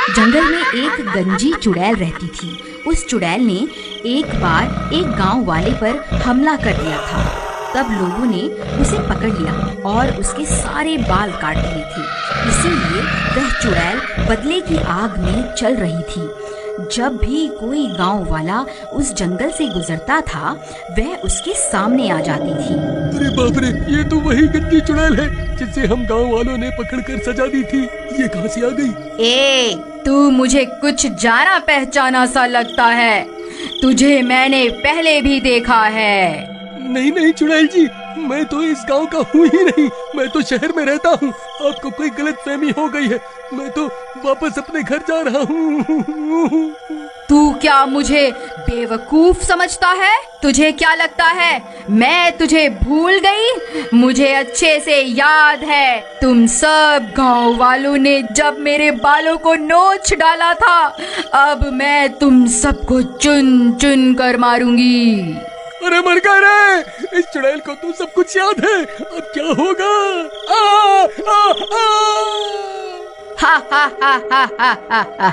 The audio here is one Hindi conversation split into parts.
जंगल में एक गंजी चुड़ैल रहती थी। उस चुड़ैल ने एक बार एक गांव वाले पर हमला कर दिया था। तब लोगों ने उसे पकड़ लिया और उसके सारे बाल काट दिए थे। इसीलिए वह चुड़ैल बदले की आग में चल रही थी। जब भी कोई गांव वाला उस जंगल से गुजरता था, वह उसके सामने आ जाती थी। अरे बाप रे, ये तो वही गंदी चुड़ैल है जिसे हम गांव वालों ने पकड़कर सजा दी थी। ये कहां से आ गई? ए, तू मुझे कुछ जाना पहचाना सा लगता है। तुझे मैंने पहले भी देखा है। नहीं नहीं चुड़ैल जी, मैं तो इस गांव का हूँ ही नहीं। मैं तो शहर में रहता हूँ। आपको कोई गलतफहमी हो गई है। मैं तो वापस अपने घर जा रहा हूँ। तू क्या मुझे बेवकूफ समझता है? तुझे क्या लगता है मैं तुझे भूल गई? मुझे अच्छे से याद है, तुम सब गांव वालों ने जब मेरे बालों को नोच डाला था। अब मैं तुम सबको चुन चुन कर मारूंगी। अरे मर गए रे! इस चुड़ैल को तो सब कुछ याद है। अब क्या होगा? हा हा हा हा हा हा हा।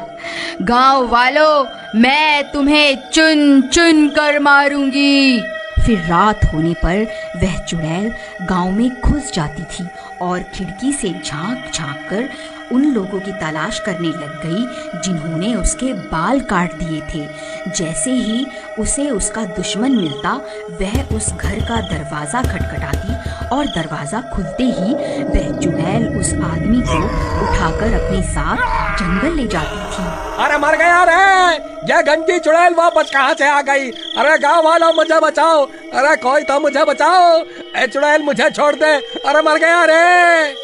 गांव वालों, मैं तुम्हें चुन चुन कर मारूंगी। फिर रात होने पर वह चुड़ैल गांव में घुस जाती थी और खिड़की से झांक झांक कर उन लोगों की तलाश करने लग गई जिन्होंने उसके बाल काट दिए थे। जैसे ही उसे उसका दुश्मन मिलता, वह उस घर का दरवाजा खटखटाती और दरवाजा खुलते ही वह चुड़ैल उस आदमी को उठाकर अपने साथ जंगल ले जाती थी। अरे मर गया रे! ये गंदी चुड़ैल वापस कहाँ से आ गई? अरे गाँव वालों, मुझे बचाओ! अरे कोई तो मुझे बचाओ! ए चुड़ैल, मुझे छोड़ दे! अरे मर गया रे!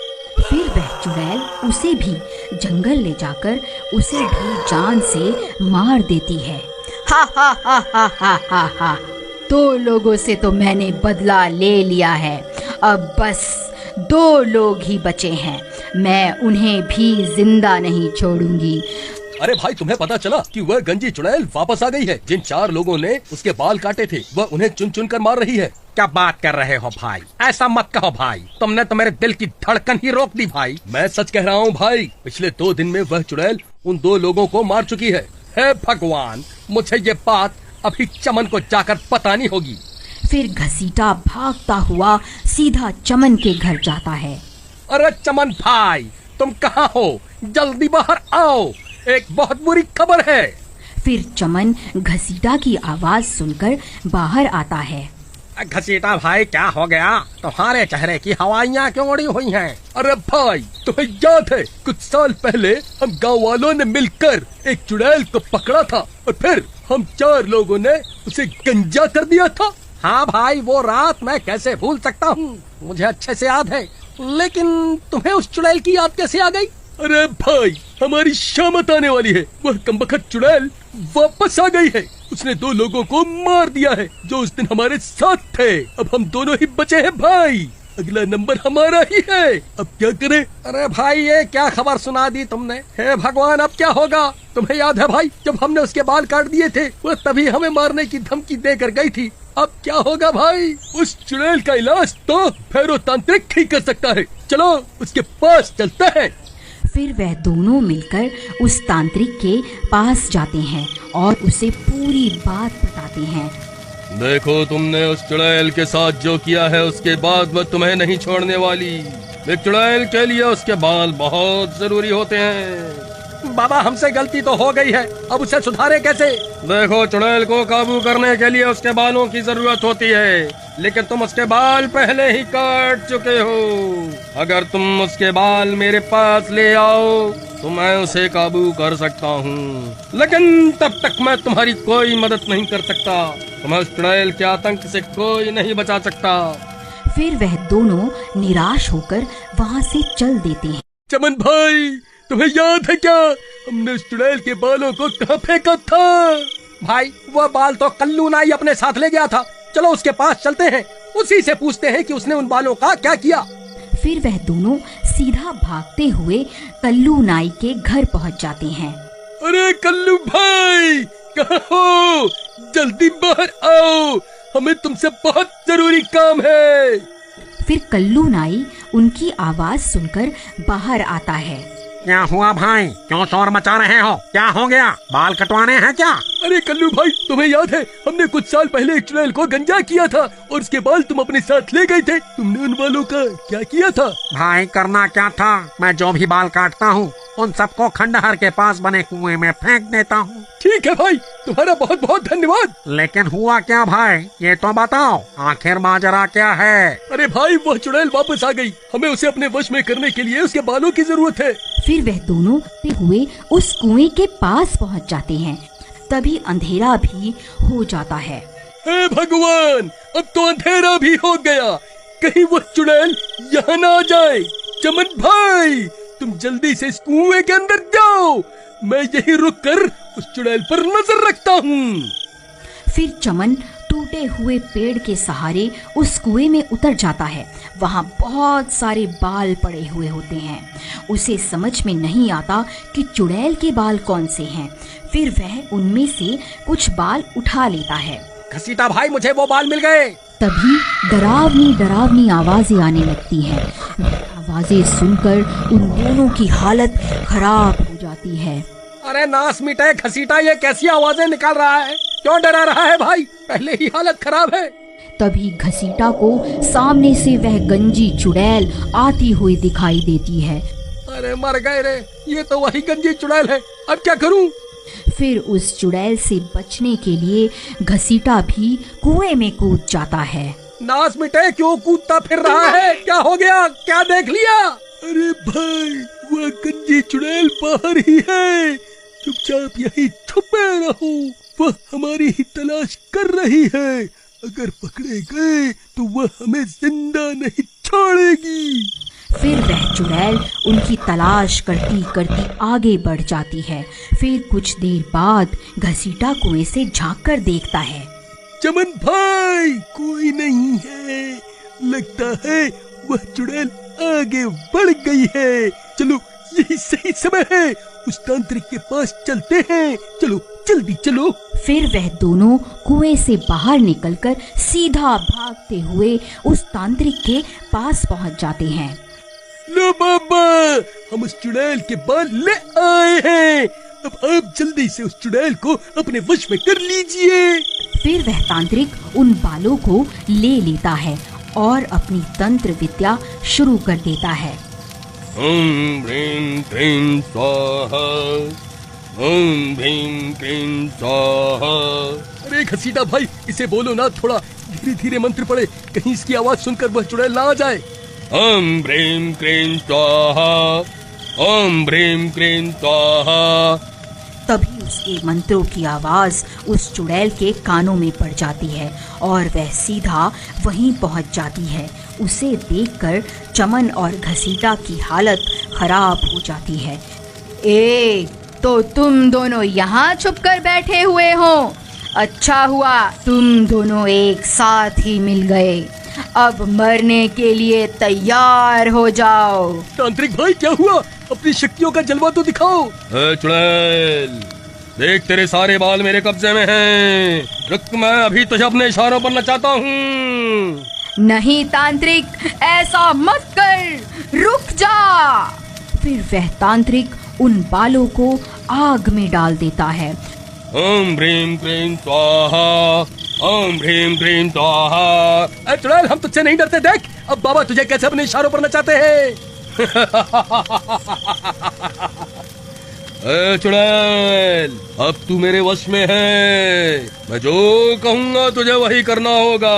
फिर वह चुड़ैल उसे भी जंगल ले जाकर उसे भी जान से मार देती है। हा हा हा हा हा हा हा। 2 लोगों से तो मैंने बदला ले लिया है। अब बस 2 लोग ही बचे हैं। मैं उन्हें भी जिंदा नहीं छोड़ूंगी। अरे भाई, तुम्हें पता चला कि वह गंजी चुड़ैल वापस आ गई है? जिन 4 लोगों ने उसके बाल काटे थे, वह उन्हें चुन चुन कर मार रही है। क्या बात कर रहे हो भाई? ऐसा मत कहो भाई, तुमने तो मेरे दिल की धड़कन ही रोक दी भाई। मैं सच कह रहा हूँ भाई। पिछले 2 दिन में वह चुड़ैल उन 2 लोगों को मार चुकी है। हे भगवान, मुझे ये बात अभी चमन को जाकर बतानी होगी। फिर घसीटा भागता हुआ सीधा चमन के घर जाता है। अरे चमन भाई, तुम कहाँ हो? जल्दी बाहर आओ, एक बहुत बुरी खबर है। फिर चमन घसीटा की आवाज सुनकर बाहर आता है। घसीटा भाई, क्या हो गया? तुम्हारे चेहरे की हवाइयाँ क्यों उड़ी हुई हैं? अरे भाई, तुम्हें याद है कुछ साल पहले हम गांव वालों ने मिलकर एक चुड़ैल को पकड़ा था और फिर हम 4 लोगों ने उसे गंजा कर दिया था? हाँ भाई, वो रात मैं कैसे भूल सकता हूँ, मुझे अच्छे से याद है। लेकिन तुम्हें उस चुड़ैल की याद कैसे आ गई? अरे भाई, हमारी शामत आने वाली है। वह कमबख्त चुड़ैल वापस आ गई है। उसने 2 लोगों को मार दिया है जो उस दिन हमारे साथ थे। अब हम दोनों ही बचे हैं भाई। अगला नंबर हमारा ही है। अब क्या करें? अरे भाई, ये क्या खबर सुना दी तुमने? हे भगवान, अब क्या होगा? तुम्हें याद है भाई, जब हमने उसके बाल काट दिए थे, वह तभी हमें मारने की धमकी देकर गई थी। अब क्या होगा भाई? उस चुड़ैल का इलाज तो भैरव तांत्रिक ही कर सकता है। चलो उसके पास चलते हैं। फिर वह दोनों मिलकर उस तांत्रिक के पास जाते हैं और उसे पूरी बात बताते हैं। देखो, तुमने उस चुड़ैल के साथ जो किया है, उसके बाद वह तुम्हें नहीं छोड़ने वाली। एक चुड़ैल के लिए उसके बाल बहुत जरूरी होते हैं। बाबा, हमसे गलती तो हो गई है, अब उसे सुधारे कैसे? देखो, चुड़ैल को काबू करने के लिए उसके बालों की जरूरत होती है, लेकिन तुम उसके बाल पहले ही काट चुके हो। अगर तुम उसके बाल मेरे पास ले आओ तो मैं उसे काबू कर सकता हूँ, लेकिन तब तक मैं तुम्हारी कोई मदद नहीं कर सकता। तुम्हें उस चुड़ैल के आतंक से कोई नहीं बचा सकता। फिर वह दोनों निराश होकर वहाँ से चल देते हैं। चमन भाई, तुम्हें याद है क्या, हमने उस चुड़ैल के बालों को कहाँ फेंका था? भाई, वह बाल तो कल्लू नाई अपने साथ ले गया था। चलो उसके पास चलते हैं, उसी से पूछते हैं कि उसने उन बालों का क्या किया। फिर वह दोनों सीधा भागते हुए कल्लू नाई के घर पहुंच जाते हैं। अरे कल्लू भाई, कहाँ हो? जल्दी बाहर आओ, हमें तुमसे बहुत जरूरी काम है। फिर कल्लू नाई उनकी आवाज सुनकर बाहर आता है। क्या हुआ भाई, क्यों शोर मचा रहे हो? क्या हो गया, बाल कटवाने हैं क्या? अरे कल्लू भाई, तुम्हें याद है हमने कुछ साल पहले एक चुड़ैल को गंजा किया था और उसके बाल तुम अपने साथ ले गए थे। तुमने उन बालों का क्या किया था? भाई करना क्या था, मैं जो भी बाल काटता हूँ उन सबको खंडहर के पास बने कुएं में फेंक देता हूँ। ठीक है भाई, तुम्हारा बहुत बहुत धन्यवाद। लेकिन हुआ क्या भाई, ये तो बताओ, आखिर माजरा क्या है? अरे भाई, वह चुड़ैल वापस आ गई। हमें उसे अपने वश में करने के लिए उसके बालों की जरूरत है। फिर वह दोनों हुए उस कुएं के पास पहुंच जाते हैं। तभी अंधेरा भी हो जाता है। हे भगवान, अब तो अंधेरा भी हो गया। कहीं वो चुड़ैल यहाँ न आ जाए। चमन भाई, तुम जल्दी से इस कुएं के अंदर जाओ। मैं यही रुक कर उस चुड़ैल पर नजर रखता हूँ। फिर चमन टूटे हुए पेड़ के सहारे उस कुएं में उतर जाता है। वहाँ बहुत सारे बाल पड़े हुए होते हैं। उसे समझ में नहीं आता कि चुड़ैल के बाल कौन से हैं। फिर वह उनमें से कुछ बाल उठा लेता है। घसीटा भाई, मुझे वो बाल मिल गए। तभी डरावनी डरावनी आवाजें आने लगती हैं। आवाजें सुनकर उन दोनों की हालत खराब हो जाती है। अरे नास मिटे घसीटा, ये कैसी आवाजें निकाल रहा है? क्यों डरा रहा है भाई? पहले ही हालत खराब है। तभी घसीटा को सामने से वह गंजी चुड़ैल आती हुई दिखाई देती है। अरे मर गए रे, ये तो वही गंजी चुड़ैल है। अब क्या करूं? फिर उस चुड़ैल से बचने के लिए घसीटा भी कुएं में कूद जाता है। नास मिटे, क्यों कूदता फिर रहा है? क्या हो गया? क्या देख लिया? अरे भाई, वह गंजी चुड़ैल बाहर ही है। चुपचाप यही छुपे रहो। वह हमारी ही तलाश कर रही है। अगर पकड़े गए तो वह हमें जिंदा नहीं छोड़ेगी। फिर वह चुड़ैल उनकी तलाश करती करती आगे बढ़ जाती है। फिर कुछ देर बाद घसीटा कुएं से झांक कर देखता है। चमन भाई, कोई नहीं है। लगता है वह चुड़ैल आगे बढ़ गई है। चलो, यही सही समय है। उस तांत्रिक के पास चलते हैं। चलो जल्दी चलो। फिर वह दोनों कुएं से बाहर निकलकर सीधा भागते हुए उस तांत्रिक के पास पहुंच जाते हैं। लो बाबा, हम उस चुड़ैल के बाल ले आए हैं। अब आप जल्दी से उस चुड़ैल को अपने वश में कर लीजिए। फिर वह तांत्रिक उन बालों को ले लेता है और अपनी तंत्र विद्या शुरू कर देता है। ओम ह्रीं क्लीं स्वाहा, ओम ह्रीं क्लीं स्वाहा। अरे घसीटा भाई, इसे बोलो ना, थोड़ा धीरे धीरे मंत्र पढ़े, कहीं इसकी आवाज सुनकर वह चुड़ैल ना आ जाए। ओम ह्रीं क्लीं स्वाहा, ओम ह्रीं क्लीं स्वाहा। तभी उसके मंत्रों की आवाज उस चुड़ैल के कानों में पड़ जाती है और वह सीधा वहीं पहुंच जाती है। उसे देखकर चमन और घसीटा की हालत खराब हो जाती है। ए, तो तुम दोनों यहाँ छुपकर बैठे हुए हो? अच्छा हुआ तुम दोनों एक साथ ही मिल गए। अब मरने के लिए तैयार हो जाओ। तांत्रिक भाई, क्या हुआ? अपनी शक्तियों का जलवा तो दिखाओ। चुड़ैल, देख तेरे सारे बाल मेरे कब्जे में हैं। रुक, मैं अभी तुझे अपने इशारों पर नचाता हूँ। नहीं तांत्रिक, ऐसा मत कर, रुक जा। फिर वह तांत्रिक उन बालों को आग में डाल देता है। ओम ह्रीं क्लीं स्वाहा, ओम ह्रीं क्लीं स्वाहा। अरे चुड़ैल, हम तुझसे नहीं डरते। देख अब बाबा तुझे कैसे अपने इशारों पर नचाते हैं। चुड़ैल, अब तू मेरे वश में है। मैं जो कहूँगा तुझे वही करना होगा।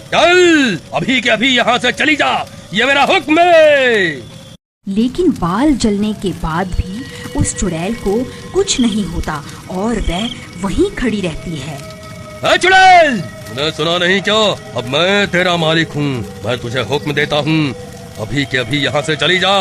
चल, अभी के अभी यहाँ से चली जा, ये मेरा हुक्म है। लेकिन बाल जलने के बाद भी उस चुड़ैल को कुछ नहीं होता और वह वहीं खड़ी रहती है। चुड़ैल, तूने सुना नहीं क्या? अब मैं तेरा मालिक हूँ। मैं तुझे हुक्म देता हूँ, अभी के अभी यहाँ से चली जा।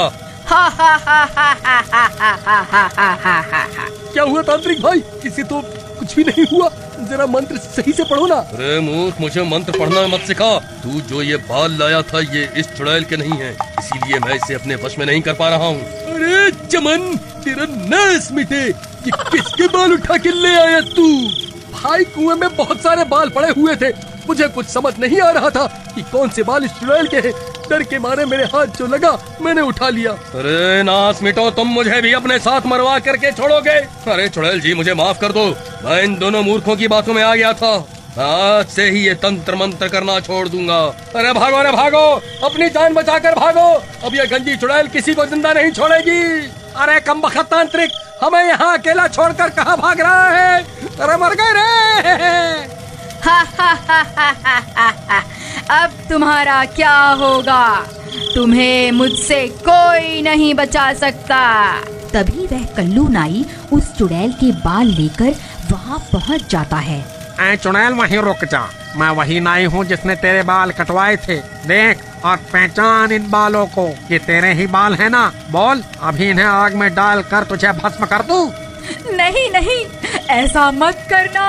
क्या हुआ तांत्रिक भाई? किसी तो कुछ भी नहीं हुआ। जरा मंत्र सही से पढ़ो ना। अरे मूर्ख, मुझे मंत्र पढ़ना मत सिखा। तू जो ये बाल लाया था ये इस चुड़ैल के नहीं है, इसीलिए मैं इसे अपने वश में नहीं कर पा रहा हूँ। अरे चमन, तेरा नास मिटे। ये किसके बाल उठा के ले आया तू? भाई, कुएं में बहुत सारे बाल पड़े हुए थे। मुझे कुछ समझ नहीं आ रहा था कि कौन से बाल इस चुड़ैल के हैं। डर के मारे मेरे हाथ जो लगा मैंने उठा लिया। अरे नास मिटो, तुम मुझे भी अपने साथ मरवा करके छोड़ोगे? अरे चुड़ैल जी मुझे माफ कर दो, मैं इन दोनों मूर्खों की बातों में आ गया था। आज से ही ये तंत्र मंत्र करना छोड़ दूंगा। अरे भागो, अपनी जान बचाकर भागो, अब ये गंजी चुड़ैल किसी को जिंदा नहीं छोड़ेगी। अरे कमबख्त तांत्रिक, हमें यहाँ अकेला छोड़कर कहाँ भाग रहा है? अरे मर गए रे। हा हा हा हा हा हा हा। अब तुम्हारा क्या होगा? तुम्हें मुझसे कोई नहीं बचा सकता। तभी वह कल्लू नाई उस चुड़ैल के बाल लेकर वहाँ पहुँच जाता है। ऐ चुड़ैल वहीं रुक जा, मैं वही नाई हूँ जिसने तेरे बाल कटवाए थे। देख और पहचान इन बालों को, ये तेरे ही बाल है ना? बोल, अभी इन्हें आग में डाल कर तुझे भस्म कर दूं? नहीं नहीं, ऐसा मत करना,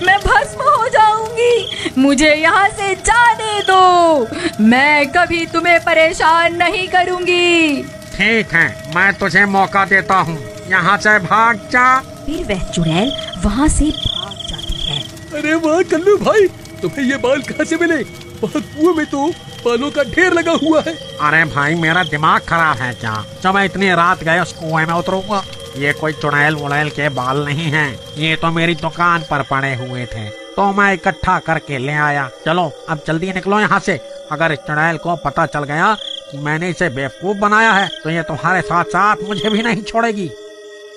मैं भस्म हो जाऊंगी। मुझे यहाँ से जाने दो, मैं कभी तुम्हें परेशान नहीं करूंगी। ठीक है, मैं तुझे मौका देता हूँ, यहाँ से भाग जा। फिर वह चुड़ैल वहाँ से भाग जाती है। अरे वाह कल्लू भाई, तुम्हें ये बाल कहाँ से मिले? वहाँ कुएं में तो बालों का ढेर लगा हुआ है। अरे भाई मेरा दिमाग खराब है क्या, जब मैं इतनी रात गए उस कुएं में उतरूंगा? ये कोई चुड़ैल वुड़ैल के बाल नहीं हैं, ये तो मेरी दुकान पर पड़े हुए थे तो मैं इकट्ठा करके ले आया। चलो अब जल्दी निकलो यहाँ से, अगर इस चुड़ैल को पता चल गया कि मैंने इसे बेवकूफ बनाया है तो ये तुम्हारे साथ साथ मुझे भी नहीं छोड़ेगी।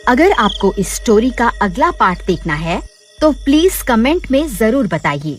अगर आपको इस स्टोरी का अगला पार्ट देखना है तो प्लीज कमेंट में जरूर बताइए।